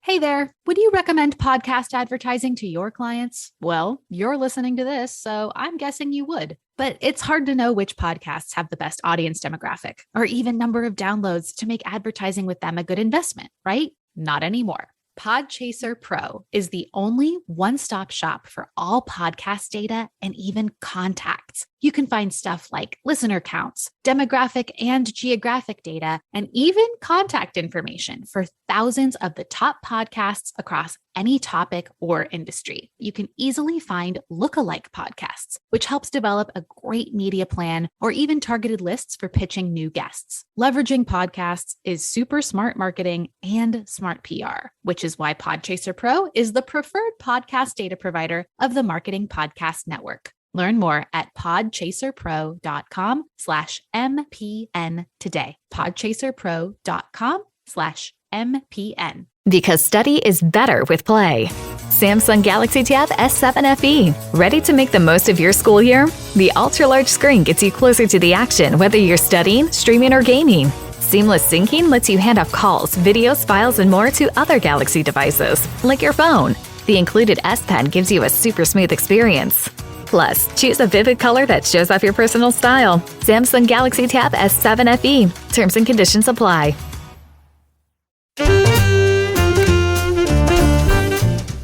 Hey there, would you recommend podcast advertising to your clients? Well, you're listening to this, so I'm guessing you would. But it's hard to know which podcasts have the best audience demographic or even number of downloads to make advertising with them a good investment, right? Not anymore. Podchaser Pro is the only one-stop shop for all podcast data and even contacts. You can find stuff like listener counts, demographic and geographic data, and even contact information for thousands of the top podcasts across any topic or industry. You can easily find lookalike podcasts, which helps develop a great media plan or even targeted lists for pitching new guests. Leveraging podcasts is super smart marketing and smart PR, which is why Podchaser Pro is the preferred podcast data provider of the Marketing Podcast Network. Learn more at podchaserpro.com/MPN today. podchaserpro.com/MPN. Because study is better with play. Samsung Galaxy Tab S7 FE. Ready to make the most of your school year? The ultra-large screen gets you closer to the action, whether you're studying, streaming, or gaming. Seamless syncing lets you hand off calls, videos, files, and more to other Galaxy devices, like your phone. The included S Pen gives you a super smooth experience. Plus, choose a vivid color that shows off your personal style. Samsung Galaxy Tab S7 FE. Terms and conditions apply.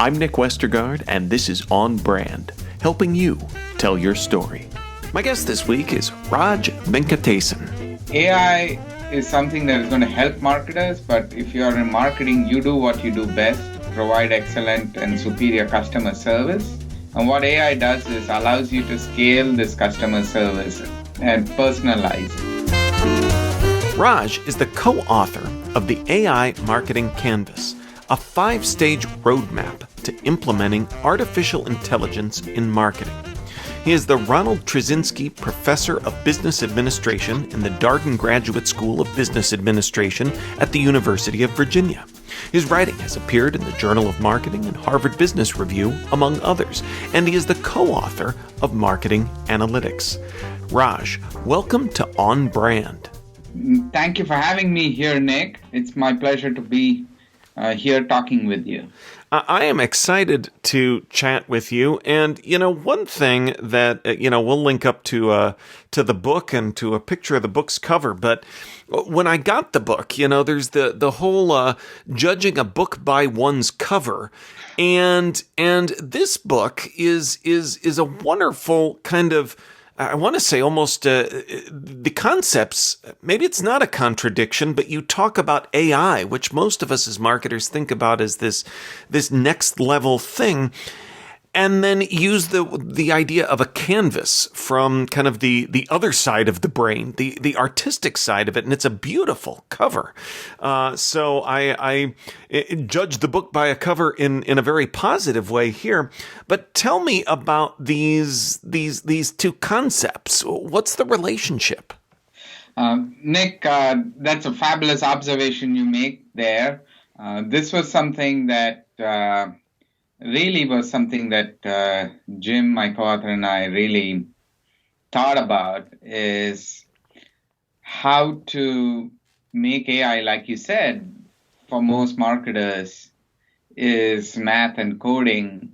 I'm Nick Westergaard, and this is On Brand, helping you tell your story. My guest this week is Raj Venkatesan. AI is something that is going to help marketers, but if you are in marketing, you do what you do best, provide excellent and superior customer service. And what AI does is allows you to scale this customer service and personalize it. Raj is the co-author of the AI Marketing Canvas, a 5-stage roadmap to implementing artificial intelligence in marketing. He is the Ronald Trzcinski Professor of Business Administration in the Darden Graduate School of Business Administration at the University of Virginia. His writing has appeared in the Journal of Marketing and Harvard Business Review, among others, and he is the co-author of Marketing Analytics. Raj, welcome to On Brand. Thank you for having me here, Nick. It's my pleasure to be here talking with you. I am excited to chat with you, and one thing that we'll link up to the book and to a picture of the book's cover. But when I got the book, there's the whole judging a book by one's cover, and this book is a wonderful kind of. I want to say almost the concepts, maybe it's not a contradiction, but you talk about AI, which most of us as marketers think about as this next level thing, and then use the idea of a canvas from kind of the other side of the brain, the artistic side of it, and it's a beautiful cover. So I judge the book by a cover in a very positive way here. But tell me about these two concepts. What's the relationship? Nick, that's a fabulous observation you make there. This was something that Jim, my co-author, and I really thought about, is how to make AI, like you said, for most marketers, is math and coding,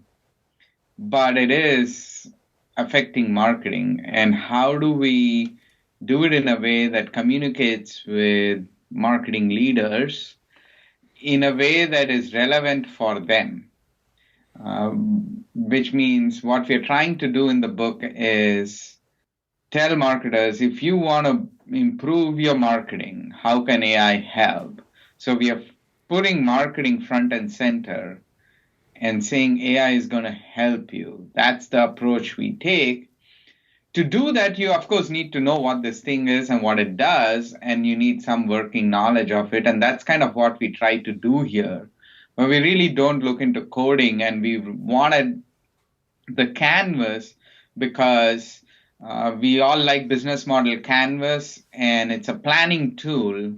but it is affecting marketing. And how do we do it in a way that communicates with marketing leaders in a way that is relevant for them? Which means what we're trying to do in the book is tell marketers, if you want to improve your marketing, how can AI help? So we are putting marketing front and center and saying AI is going to help you. That's the approach we take. To do that, you, of course, need to know what this thing is and what it does, and you need some working knowledge of it. And that's kind of what we try to do here. But we really don't look into coding, and we wanted the canvas because we all like business model canvas, and it's a planning tool.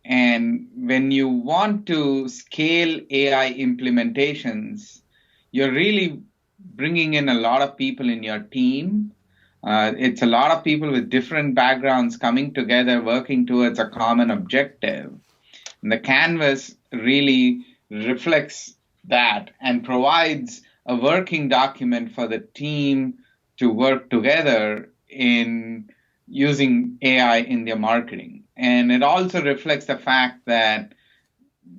And when you want to scale AI implementations, you're really bringing in a lot of people in your team. It's a lot of people with different backgrounds coming together, working towards a common objective. And the canvas really reflects that and provides a working document for the team to work together in using AI in their marketing. And it also reflects the fact that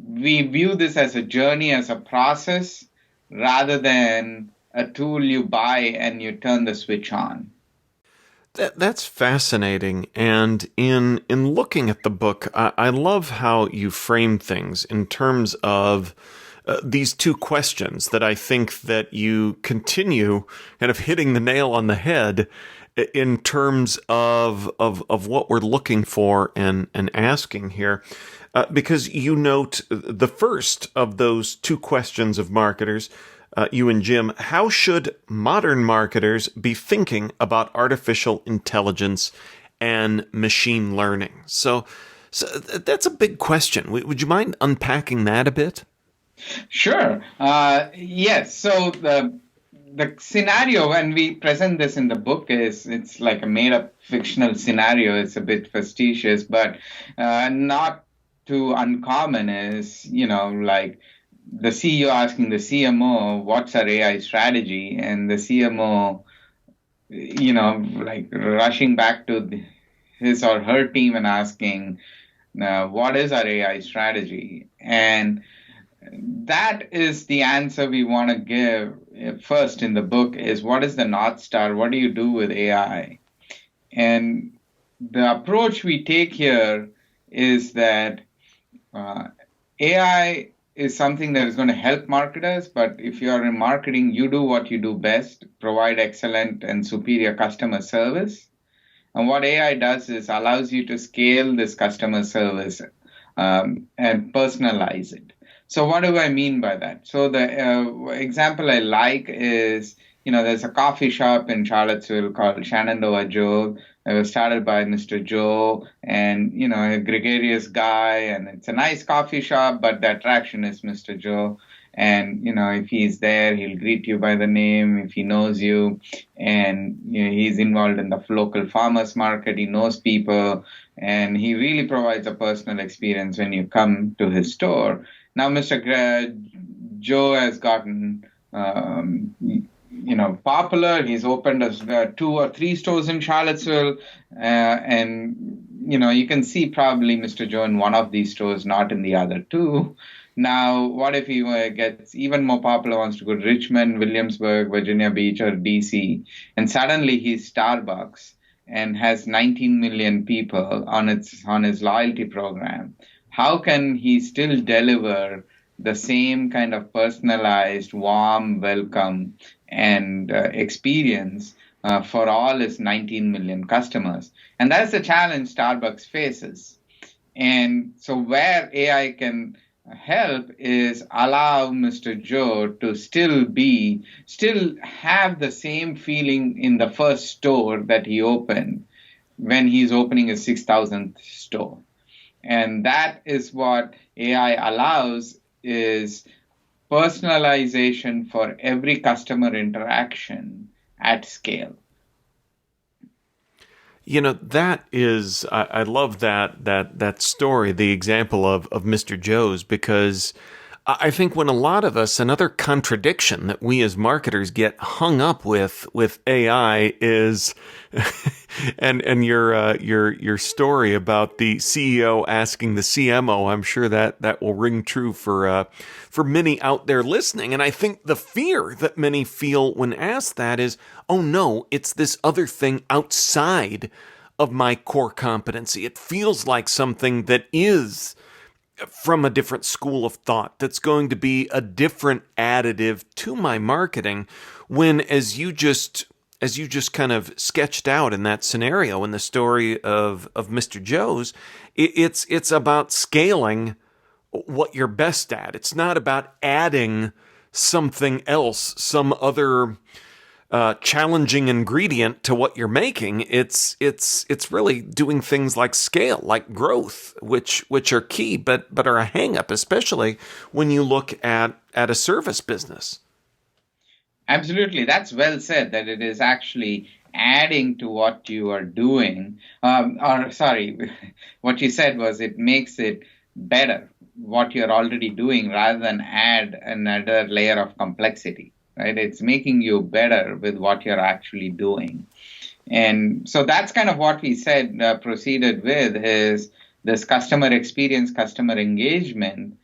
we view this as a journey, as a process, rather than a tool you buy and you turn the switch on. That's fascinating. And in looking at the book, I love how you frame things in terms of these two questions that I think that you continue kind of hitting the nail on the head in terms of what we're looking for and asking here. Because you note the first of those two questions of marketers, you and Jim, how should modern marketers be thinking about artificial intelligence and machine learning? So that's a big question. Would you mind unpacking that a bit? Sure. Yes. So the scenario when we present this in the book is it's like a made up fictional scenario. It's a bit facetious, but not too uncommon. Is like the CEO asking the CMO, "What's our AI strategy?" and the CMO, like rushing back to his or her team and asking, "What is our AI strategy?" And that is the answer we want to give first in the book is what is the North Star? What do you do with AI? And the approach we take here is that AI is something that is going to help marketers, but if you are in marketing, you do what you do best, provide excellent and superior customer service. And what AI does is allows you to scale this customer service and personalize it. So what do I mean by that? So the example I like is, there's a coffee shop in Charlottesville called Shenandoah Joe. It was started by Mr. Joe and, a gregarious guy. And it's a nice coffee shop, but the attraction is Mr. Joe. And, if he's there, he'll greet you by the name if he knows you. And, he's involved in the local farmers market. He knows people. And he really provides a personal experience when you come to his store. Now, Mr. Joe has gotten, popular. He's opened 2 or 3 stores in Charlottesville. And, you can see probably Mr. Joe in one of these stores, not in the other 2. Now, what if he gets even more popular, wants to go to Richmond, Williamsburg, Virginia Beach, or DC, and suddenly he's Starbucks and has 19 million people on his loyalty program? How can he still deliver the same kind of personalized, warm welcome and experience for all his 19 million customers? And that's the challenge Starbucks faces. And so where AI can help is allow Mr. Joe to still have the same feeling in the first store that he opened when he's opening his 6,000th store. And that is what AI allows is personalization for every customer interaction at scale. That is, I love that story, the example of Mr. Joe's, because I think when a lot of us, another contradiction that we as marketers get hung up with AI is, and your story about the CEO asking the CMO, I'm sure that will ring true for many out there listening. And I think the fear that many feel when asked that is, oh no, it's this other thing outside of my core competency. It feels like something that is from a different school of thought, that's going to be a different additive to my marketing, when as you just kind of sketched out in that scenario in the story of Mr. Joe's, it's about scaling what you're best at. It's not about adding something else, some other challenging ingredient to what you're making. It's really doing things like scale, like growth, which are key, but are a hang up, especially when you look at a service business. Absolutely. That's well said, that it is actually adding to what you are doing. What you said was it makes it better. what you're already doing rather than add another layer of complexity, right? It's making you better with what you're actually doing. And so that's kind of what we said, proceeded with is this customer experience, customer engagement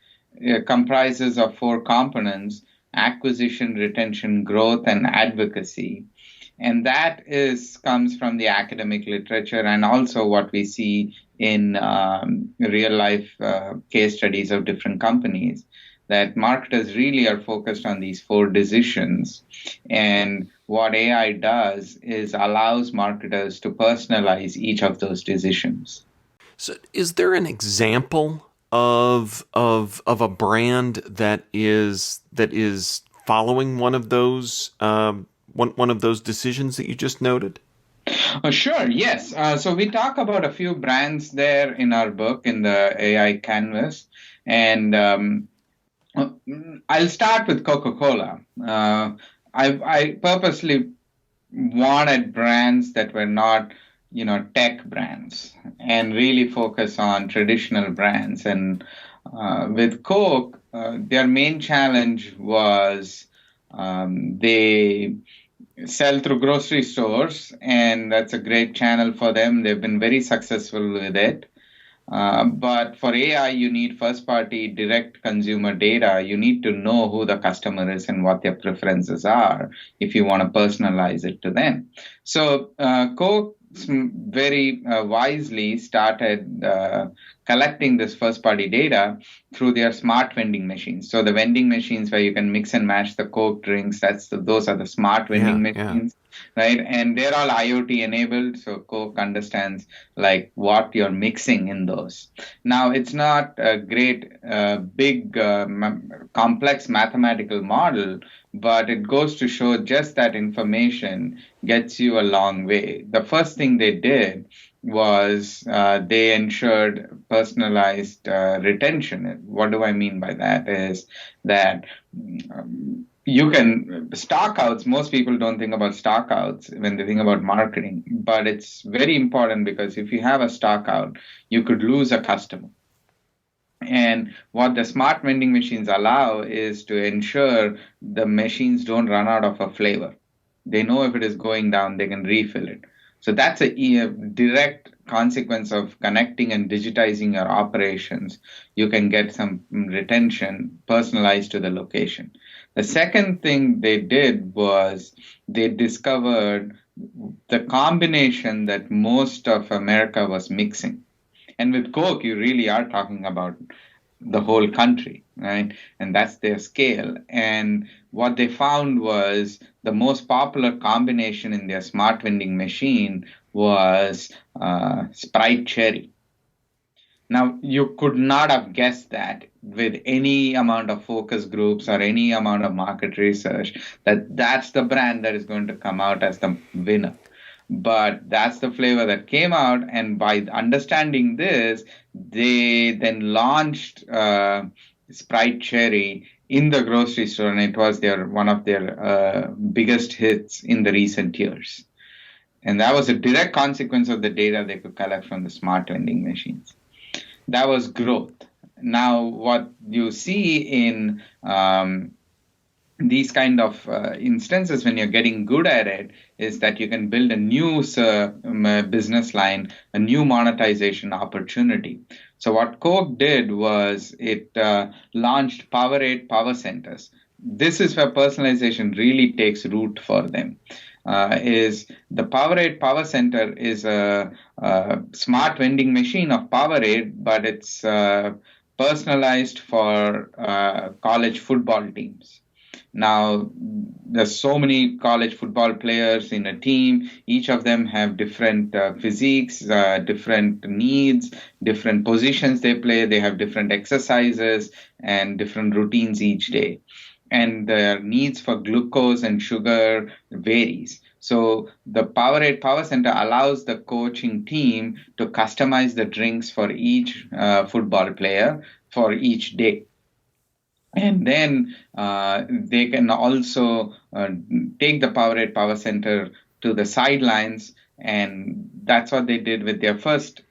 comprises of 4 components: acquisition, retention, growth, and advocacy. And that comes from the academic literature and also what we see in real life case studies of different companies, that marketers really are focused on these 4 decisions. And what AI does is allows marketers to personalize each of those decisions. So is there an example of a brand that is following one of those one of those decisions that you just noted? Sure, yes. So we talk about a few brands there in our book, in the AI canvas. And I'll start with CocaCola. I purposely wanted brands that were not, tech brands and really focus on traditional brands. And with Coke, their main challenge was they sell through grocery stores, and that's a great channel for them. They've been very successful with it. But for AI, you need first-party direct consumer data. You need to know who the customer is and what their preferences are if you want to personalize it to them. So Coke very wisely started collecting this first-party data through their smart vending machines. So the vending machines where you can mix and match the Coke drinks, those are the smart vending machines. Right? And they're all IoT enabled. So Coke understands like what you're mixing in those. Now, it's not a great, big, complex mathematical model, but it goes to show just that information gets you a long way. The first thing they did was they ensured personalized retention. What do I mean by that is that you can stockouts. Most people don't think about stockouts when they think about marketing, but it's very important because if you have a stockout, you could lose a customer. And what the smart vending machines allow is to ensure the machines don't run out of a flavor. They know if it is going down, they can refill it. So that's a direct consequence of connecting and digitizing your operations. You can get some retention personalized to the location. The second thing they did was they discovered the combination that most of America was mixing. And with Coke, you really are talking about the whole country, right? And that's their scale. And what they found was the most popular combination in their smart vending machine was Sprite Cherry. Now, you could not have guessed that with any amount of focus groups or any amount of market research, that's the brand that is going to come out as the winner. But that's the flavor that came out. And by understanding this, they then launched Sprite Cherry in the grocery store, and it was one of their biggest hits in the recent years. And that was a direct consequence of the data they could collect from the smart vending machines. That was growth. Now, what you see in these kind of instances when you're getting good at it is that you can build a new business line, a new monetization opportunity. So what Coke did was it launched Powerade Power Centers. This is where personalization really takes root for them. Is the Powerade Power Center is a smart vending machine of Powerade, but it's personalized for college football teams. Now, there's so many college football players in a team. Each of them have different physiques, different needs, different positions they play. They have different exercises and different routines each day. And their needs for glucose and sugar varies. So the Powerade Power Center allows the coaching team to customize the drinks for each football player for each day. And then they can also take the Powerade Power Center to the sidelines. And that's what they did with their first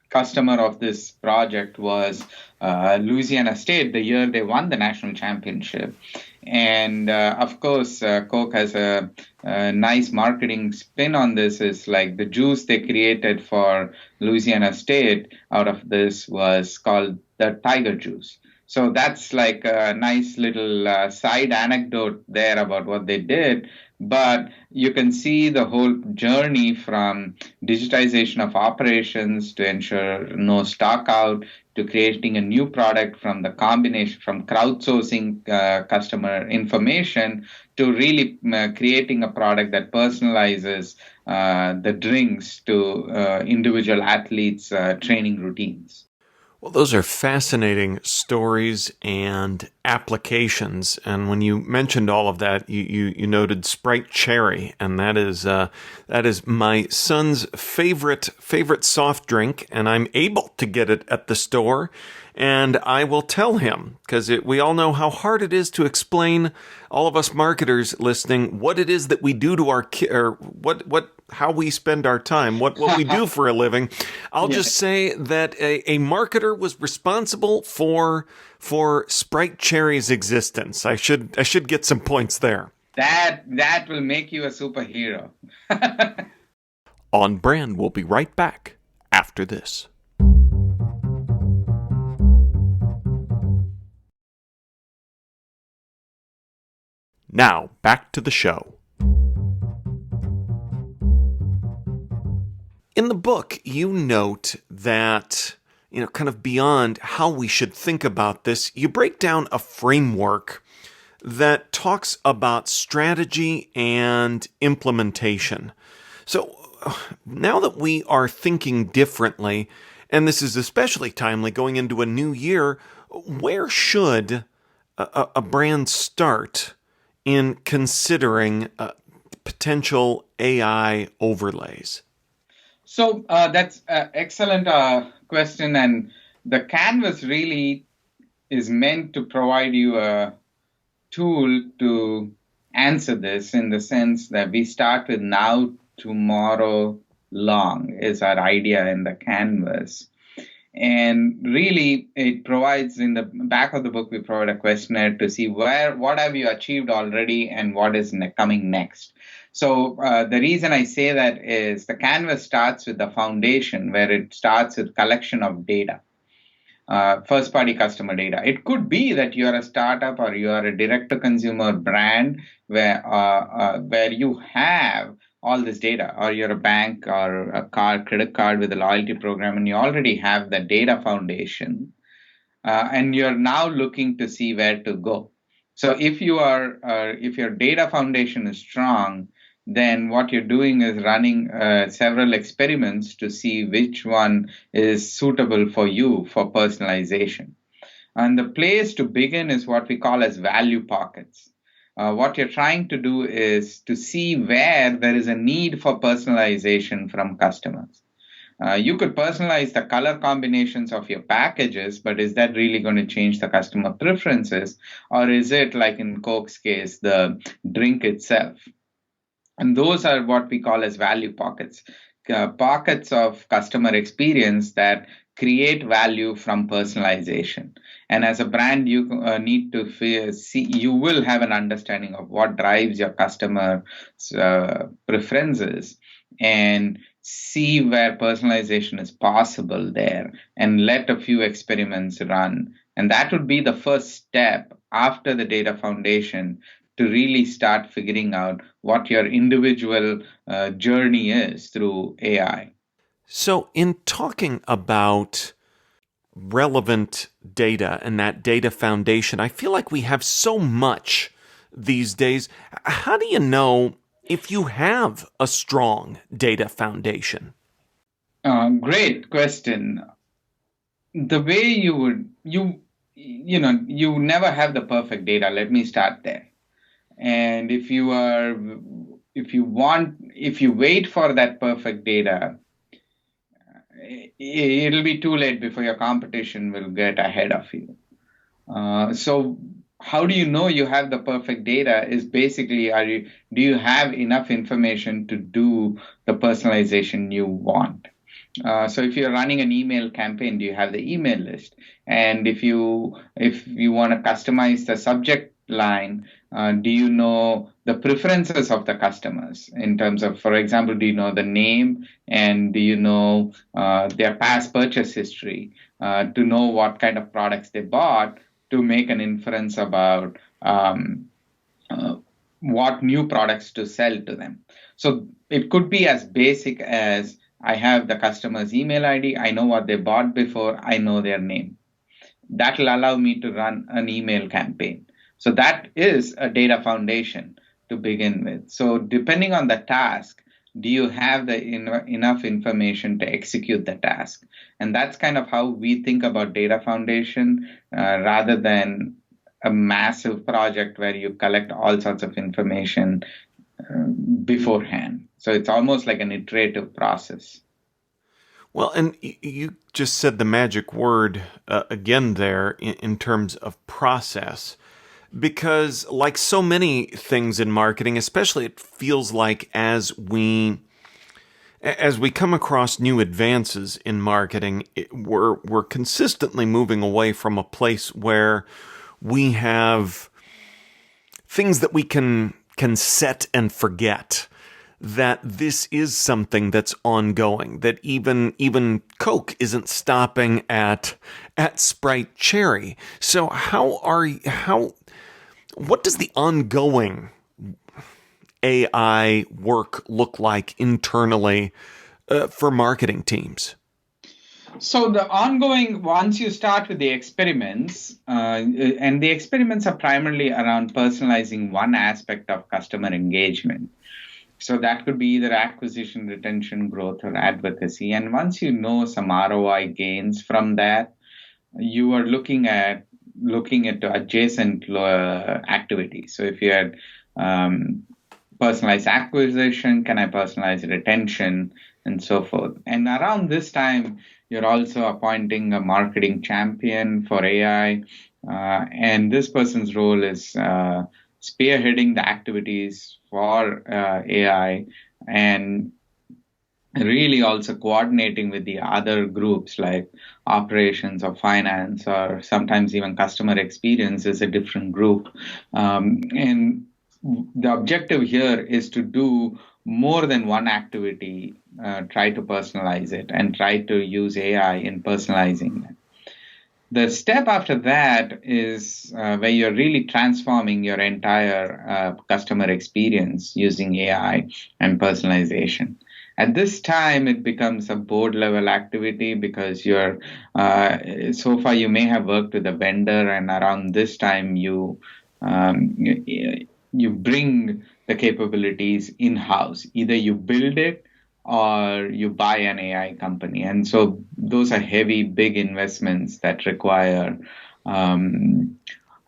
customer of this project was Louisiana State the year they won the national championship. And of course, Coke has a nice marketing spin on this. Is like the juice they created for Louisiana State out of this was called the Tiger Juice. So that's like a nice little side anecdote there about what they did. But you can see the whole journey from digitization of operations to ensure no stock out to creating a new product from the combination from crowdsourcing customer information to really creating a product that personalizes the drinks to individual athletes' training routines. Well, those are fascinating stories and applications. And when you mentioned all of that, you noted Sprite Cherry, and that is my son's favorite soft drink, and I'm able to get it at the store. And I will tell him, because we all know how hard it is to explain, all of us marketers listening, what it is that we do to our or how we spend our time, what we do for a living. I'll just say that a marketer was responsible for Sprite Cherry's existence. I should get some points there. That will make you a superhero. On Brand will be right back after this. Now, back to the show. In the book, you note that, kind of beyond how we should think about this, you break down a framework that talks about strategy and implementation. So now that we are thinking differently, and this is especially timely going into a new year, where should a brand start in considering potential AI overlays? So that's an excellent question. And the canvas really is meant to provide you a tool to answer this, in the sense that we start with now, tomorrow, long is our idea in the canvas. And really, it provides, in the back of the book, we provide a questionnaire to see what have you achieved already and what is coming next. So the reason I say that is the canvas starts with the foundation, where it starts with collection of data, first-party customer data. It could be that you are a startup or you are a direct-to-consumer brand where you have all this data, or you're a bank or a credit card with a loyalty program, and you already have the data foundation, and you're now looking to see where to go. So if your data foundation is strong, then what you're doing is running several experiments to see which one is suitable for you for personalization. And the place to begin is what we call as value pockets. What you're trying to do is to see where there is a need for personalization from customers. You could personalize the color combinations of your packages, but is that really going to change the customer preferences? Or is it, like in Coke's case, the drink itself? And those are what we call as value pockets, pockets of customer experience that create value from personalization. And as a brand, you need to you will have an understanding of what drives your customer preferences, and see where personalization is possible there, and let a few experiments run. And that would be the first step after the data foundation, to really start figuring out what your individual journey is through AI. So in talking about relevant data and that data foundation, I feel like we have so much these days. How do you know if you have a strong data foundation? Great question. The way you never have the perfect data. Let me start there. And if you wait for that perfect data, it'll be too late before your competition will get ahead of you. So how do you know you have the perfect data is basically, do you have enough information to do the personalization you want? So if you're running an email campaign, do you have the email list? And if you want to customize the subject line, do you know the preferences of the customers in terms of, for example, do you know the name and do you know their past purchase history to know what kind of products they bought to make an inference about what new products to sell to them. So it could be as basic as I have the customer's email ID, I know what they bought before, I know their name. That will allow me to run an email campaign. So that is a data foundation to begin with. So depending on the task, do you have the enough information to execute the task? And that's kind of how we think about data foundation rather than a massive project where you collect all sorts of information beforehand. So it's almost like an iterative process. Well, and you just said the magic word again there in terms of process, because like so many things in marketing, especially it feels like as we come across new advances in marketing, we're consistently moving away from a place where we have things that we can set and forget, that this is something that's ongoing, that even Coke isn't stopping at Sprite Cherry. So what does the ongoing AI work look like internally for marketing teams? So the ongoing, once you start with the experiments, and the experiments are primarily around personalizing one aspect of customer engagement. So that could be either acquisition, retention, growth, or advocacy. And once you know some ROI gains from that, you are looking at adjacent activities. So if you had personalized acquisition, can I personalize retention, and so forth. And around this time, you're also appointing a marketing champion for AI. And this person's role is spearheading the activities for AI and really also coordinating with the other groups like operations or finance or sometimes even customer experience is a different group. And the objective here is to do more than one activity, try to personalize it and try to use AI in personalizing it. The step after that is where you're really transforming your entire customer experience using AI and personalization. At this time, it becomes a board level activity because so far you may have worked with a vendor, and around this time you bring the capabilities in-house. Either you build it or you buy an AI company. And so those are heavy, big investments that require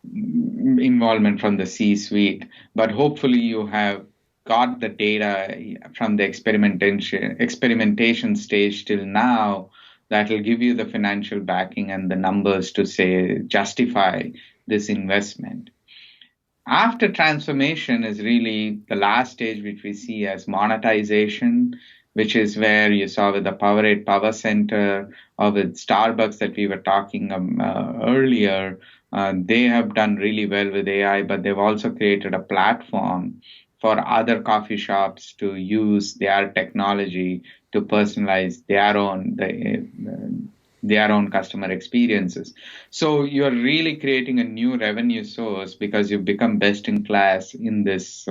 involvement from the C-suite. But hopefully you have got the data from the experimentation stage till now that will give you the financial backing and the numbers to say justify this investment. After transformation is really the last stage, which we see as monetization, which is where you saw with the Powerade Power Center or with Starbucks that we were talking earlier. They have done really well with AI, but they've also created a platform for other coffee shops to use their technology to personalize their own customer experiences. So you're really creating a new revenue source because you've become best in class in this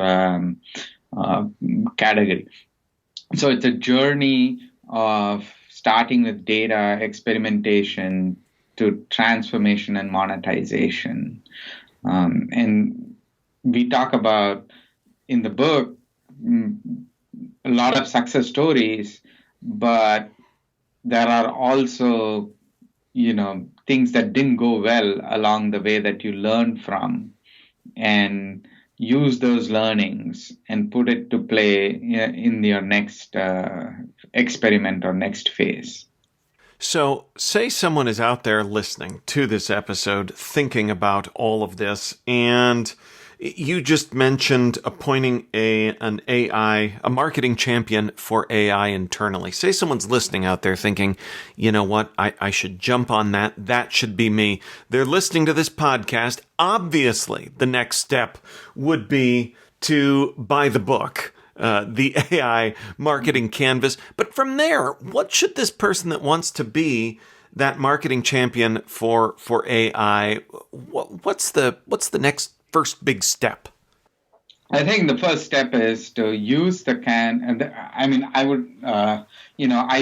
category. So it's a journey of starting with data experimentation to transformation and monetization. And we talk about in the book a lot of success stories, but there are also, things that didn't go well along the way that you learn from and use those learnings and put it to play in your next experiment or next phase. So, say someone is out there listening to this episode, thinking about all of this, and You just mentioned appointing a marketing champion for AI internally. Say someone's listening out there thinking, you know what, I should jump on that. That should be me. They're listening to this podcast. Obviously, the next step would be to buy the book, the AI Marketing Canvas. But from there, what should this person that wants to be that marketing champion for AI, what's the next first big step? I think the first step is to use the I would, I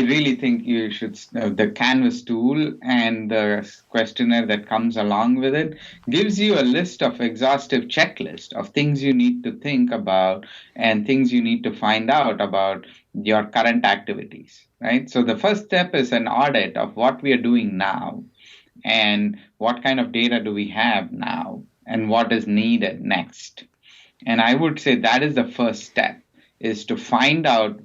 really think you should, the Canvas tool and the questionnaire that comes along with it gives you a list of exhaustive checklist of things you need to think about and things you need to find out about your current activities, right? So the first step is an audit of what we are doing now and what kind of data do we have now and what is needed next. And I would say that is the first step, is to find out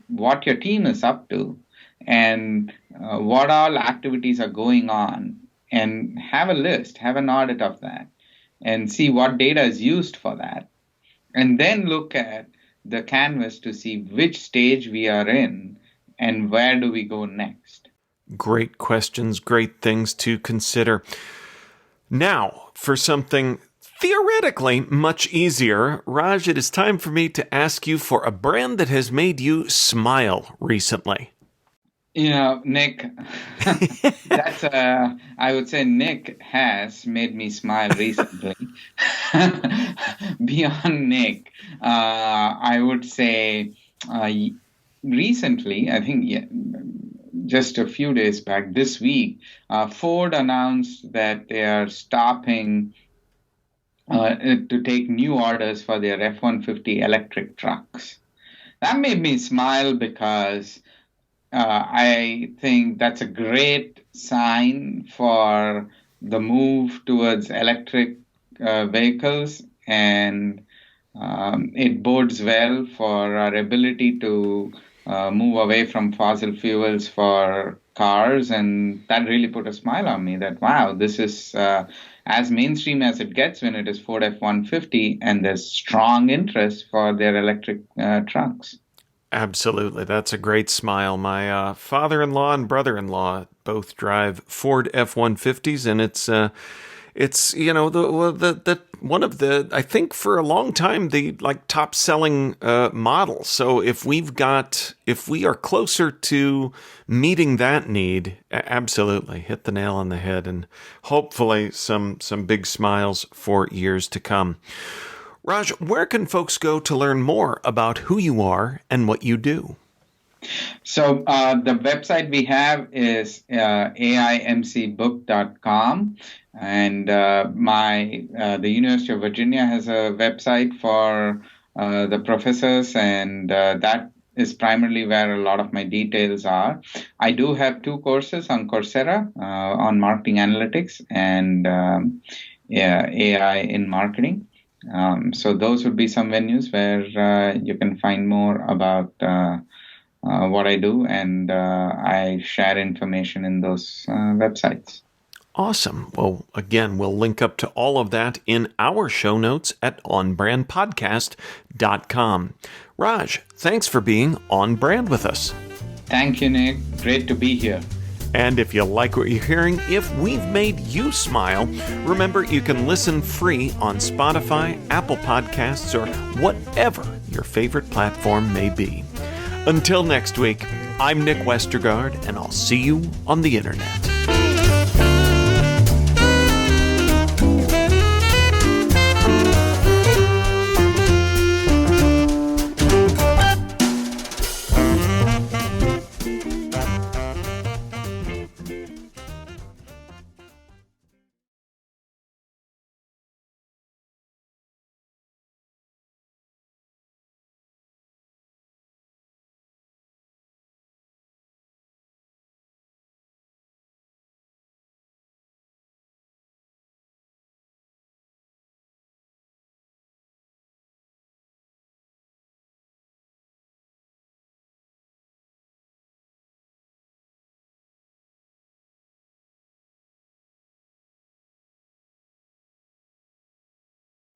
what your team is up to and what all activities are going on, and have a list, have an audit of that, and see what data is used for that. And then look at the canvas to see which stage we are in and where do we go next. Great questions, great things to consider. Now, for something theoretically much easier, Raj, it is time for me to ask you for a brand that has made you smile recently. Nick, I would say Nick has made me smile recently. Beyond Nick, I would say recently, I think just a few days back, this week, Ford announced that they are stopping to take new orders for their F-150 electric trucks. That made me smile because I think that's a great sign for the move towards electric vehicles, and it bodes well for our ability to move away from fossil fuels for cars. And that really put a smile on me that, wow, this is as mainstream as it gets when it is Ford F-150, and there's strong interest for their electric trucks. Absolutely. That's a great smile. My father-in-law and brother-in-law both drive Ford F-150s, and it's the one of the, I think for a long time, the top selling model. So if we are closer to meeting that need, absolutely hit the nail on the head, and hopefully some big smiles for years to come. Raj, where can folks go to learn more about who you are and what you do? So the website we have is aimcbook.com, and the University of Virginia has a website for the professors, and that is primarily where a lot of my details are. I do have 2 courses on Coursera on marketing analytics and AI in marketing. So those would be some venues where you can find more about what I do, and I share information in those websites. Awesome. Well, again, we'll link up to all of that in our show notes at onbrandpodcast.com. Raj, thanks for being on brand with us. Thank you, Nick. Great to be here. And if you like what you're hearing, if we've made you smile, remember you can listen free on Spotify, Apple Podcasts, or whatever your favorite platform may be. Until next week, I'm Nick Westergaard, and I'll see you on the internet.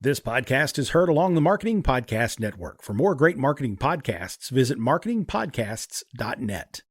This podcast is heard along the Marketing Podcast Network. For more great marketing podcasts, visit marketingpodcasts.net.